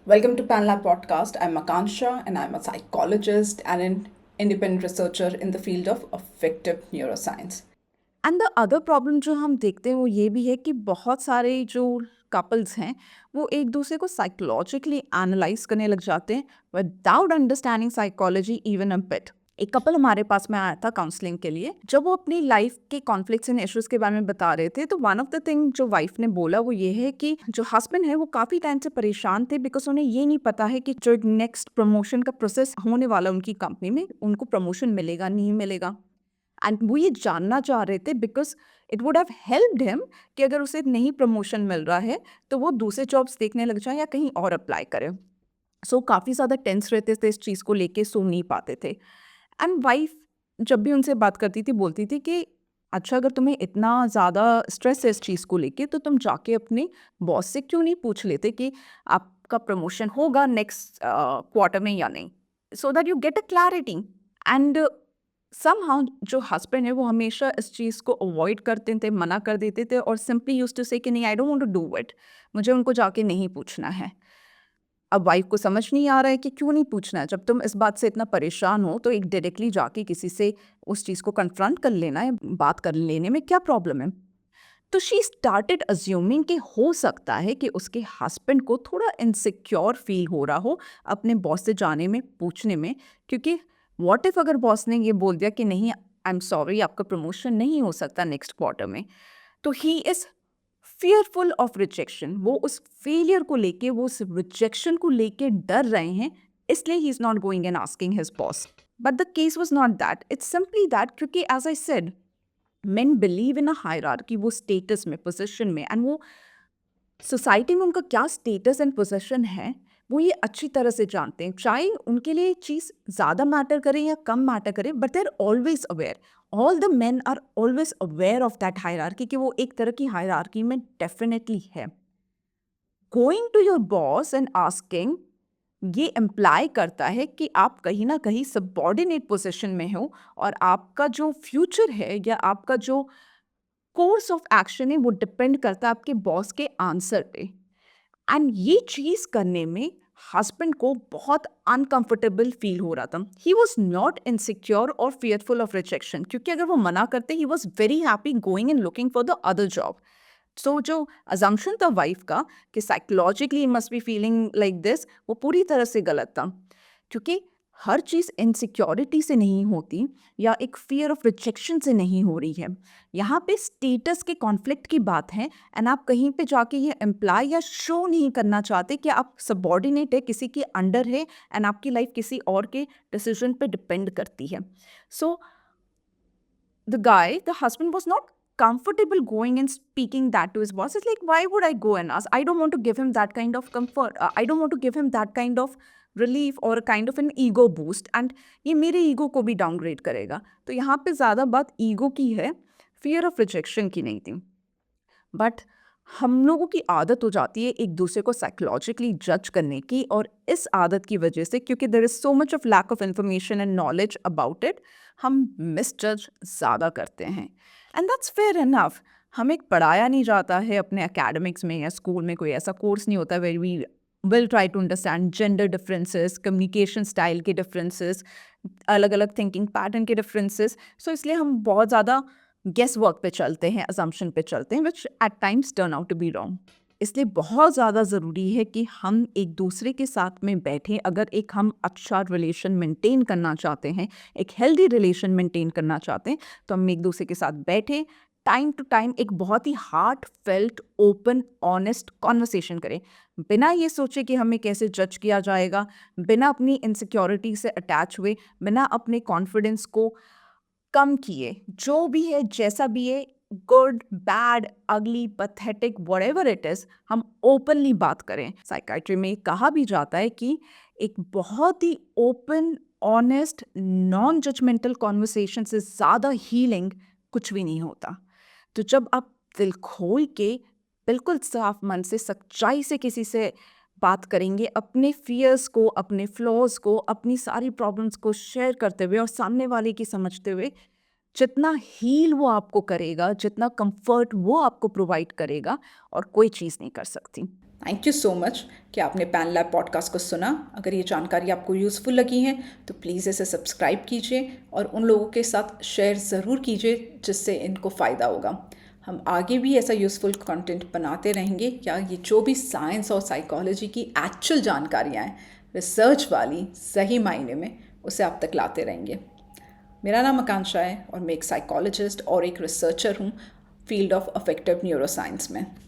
Welcome to PanLab Podcast. I'm Makansha and I'm a psychologist and an independent researcher in the field of affective neuroscience. And the other problem जो हम देखते हैं वो ये भी है कि बहुत सारे जो कपल्स हैं वो एक दूसरे को साइकोलॉजिकली एनालाइज करने लग जाते हैं without understanding psychology even a bit. एक कपल हमारे पास में आया था काउंसलिंग के लिए। जब वो अपनी लाइफ के कॉन्फ्लिक्ट्स एंड इश्यूज के बारे में बता रहे थे तो वन ऑफ द थिंग जो वाइफ ने बोला वो ये है कि जो हस्बैंड है वो काफ़ी टाइम से परेशान थे बिकॉज उन्हें ये नहीं पता है कि जो नेक्स्ट प्रमोशन का प्रोसेस होने वाला उनकी कंपनी में उनको प्रमोशन मिलेगा नहीं मिलेगा। एंड वो ये जानना चाह रहे थे because it would have helped him कि अगर उसे नहीं प्रमोशन मिल रहा है तो वो दूसरे जॉब्स देखने लग जाए या कहीं और अप्लाई करे। सो काफ़ी ज़्यादा टेंस रहते थे इस चीज़ को लेके, सो नहीं पाते थे। एंड वाइफ जब भी उनसे बात करती थी बोलती थी कि अच्छा अगर तुम्हें इतना ज़्यादा स्ट्रेस है इस चीज़ को लेके तो तुम जाके अपने बॉस से क्यों नहीं पूछ लेते कि आपका प्रमोशन होगा नेक्स्ट क्वार्टर में या नहीं, so that you get a clarity. And somehow जो हस्बैंड है वो हमेशा इस चीज़ को अवॉइड करते थे, मना कर देते थे और सिंपली यूज्ड टू से कि नहीं I don't want to do it, मुझे उनको जाके नहीं पूछना है। अब वाइफ को समझ नहीं आ रहा है कि क्यों नहीं पूछना है। जब तुम इस बात से इतना परेशान हो तो एक डायरेक्टली जाके किसी से उस चीज़ को कन्फ्रंट कर लेना है, बात कर लेने में क्या प्रॉब्लम है। तो शी स्टार्टेड अज्यूमिंग कि हो सकता है कि उसके हस्बैंड को थोड़ा इनसिक्योर फील हो रहा हो अपने बॉस से जाने में, पूछने में, क्योंकि व्हाट इफ अगर बॉस ने ये बोल दिया कि नहीं आई एम सॉरी आपका प्रमोशन नहीं हो सकता नेक्स्ट क्वार्टर में, तो he is fearful of rejection. वो उस फेलियर को लेके, वो उस रिजेक्शन को लेके डर रहे हैं, इसलिए he is not going and asking his boss. But the case was not that, it's simply that क्योंकि as I said men believe in a hierarchy, वो स्टेटस में, पोजीशन में, एंड वो सोसाइटी में उनका क्या स्टेटस एंड पोजीशन है वो ये अच्छी तरह से जानते हैं। चाहे उनके लिए चीज़ ज़्यादा मैटर करे या कम मैटर करे, but they are always aware. All the men are always aware of that hierarchy कि वो एक तरह की हायरार्की में डेफिनेटली है। Going to your boss and asking ये इम्प्लाई करता है कि आप कहीं ना कहीं सबॉर्डिनेट पोजीशन में हो और आपका जो फ्यूचर है या आपका जो कोर्स ऑफ एक्शन है वो डिपेंड करता है आपके बॉस के आंसर पे। एंड ये चीज़ करने में हस्बैंड को बहुत अनकंफर्टेबल फील हो रहा था। ही वॉज नॉट इनसिक्योर और फियरफुल ऑफ रिजेक्शन, क्योंकि अगर वो मना करते he was very happy going and looking for the other job. So जो अजम्पशन था वाइफ का कि psychologically must be feeling like this, वो पूरी तरह से गलत था। क्योंकि हर चीज़ इनसिक्योरिटी से नहीं होती या एक फियर ऑफ रिजेक्शन से नहीं हो रही है। यहाँ पे स्टेटस के कॉन्फ्लिक्ट की बात है एंड आप कहीं पे जाके ये इम्प्लाई या शो नहीं करना चाहते कि आप सबॉर्डिनेट है, किसी के अंडर है एंड आपकी लाइफ किसी और के डिसीजन पे डिपेंड करती है। सो the husband was not comfortable going and speaking that to his boss. It's like, why would I go and ask? I don't want to give him that kind of comfort. I don't want to give him that kind of relief or a kind of an ego boost. And ये मेरे ego को भी downgrade करेगा। तो यहाँ पे ज़्यादा बात ईगो की है, फियर ऑफ रिजेक्शन की नहीं थी। बट हम लोगों की आदत हो जाती है एक दूसरे को साइकोलॉजिकली जज करने की, और इस आदत की वजह से, क्योंकि there is so much of lack of information and knowledge about it, हम मिसजज ज़्यादा करते हैं। And that's fair enough. हमें पढ़ाया नहीं जाता है अपने एकेडमिक्स में या स्कूल में, कोई ऐसा कोर्स नहीं होता where we will try to understand gender differences, communication style के डिफरेंसेस, अलग अलग थिंकिंग पैटर्न के डिफरेंसेस। सो इसलिए हम बहुत ज़्यादा गेस वर्क पे चलते हैं, असम्पशन पे चलते हैं, which at times turn out to be wrong. इसलिए बहुत ज़्यादा ज़रूरी है कि हम एक दूसरे के साथ में बैठें। अगर एक हम अच्छा रिलेशन मेंटेन करना चाहते हैं, एक हेल्दी रिलेशन मेंटेन करना चाहते हैं, तो हम एक दूसरे के साथ बैठें, टाइम टू टाइम एक बहुत ही heart felt, open, honest conversation करें, बिना ये सोचे कि हमें कैसे जज किया जाएगा, बिना अपनी इनसिक्योरिटी से अटैच हुए, बिना अपने कॉन्फिडेंस को कम किए। जो भी है, जैसा भी है, गुड, बैड, अगली, पथेटिक, व्हाटएवर इट इज, हम ओपनली बात करें। साइकाइट्री में कहा भी जाता है कि एक बहुत ही open, honest, non judgmental conversation से ज़्यादा हीलिंग कुछ भी नहीं होता। तो जब आप दिल खोल के बिल्कुल साफ मन से सच्चाई से किसी से बात करेंगे, अपने फियर्स को, अपने फ्लॉज को, अपनी सारी प्रॉब्लम्स को शेयर करते हुए और सामने वाले की समझते हुए, जितना हील वो आपको करेगा, जितना कंफर्ट वो आपको प्रोवाइड करेगा, और कोई चीज़ नहीं कर सकती। थैंक यू सो मच कि आपने पैन लैब पॉडकास्ट को सुना। अगर ये जानकारी आपको यूज़फुल लगी है तो प्लीज़ इसे सब्सक्राइब कीजिए और उन लोगों के साथ शेयर ज़रूर कीजिए जिससे इनको फ़ायदा होगा। हम आगे भी ऐसा यूज़फुल कंटेंट बनाते रहेंगे, या ये जो भी साइंस और साइकोलॉजी की एक्चुअल जानकारियाँ हैं, रिसर्च वाली सही मायने में, उसे आप तक लाते रहेंगे। मेरा नाम आकांक्षा है और मैं एक साइकोलॉजिस्ट और एक रिसर्चर हूँ फील्ड ऑफ अफेक्टिव न्यूरोसाइंस में।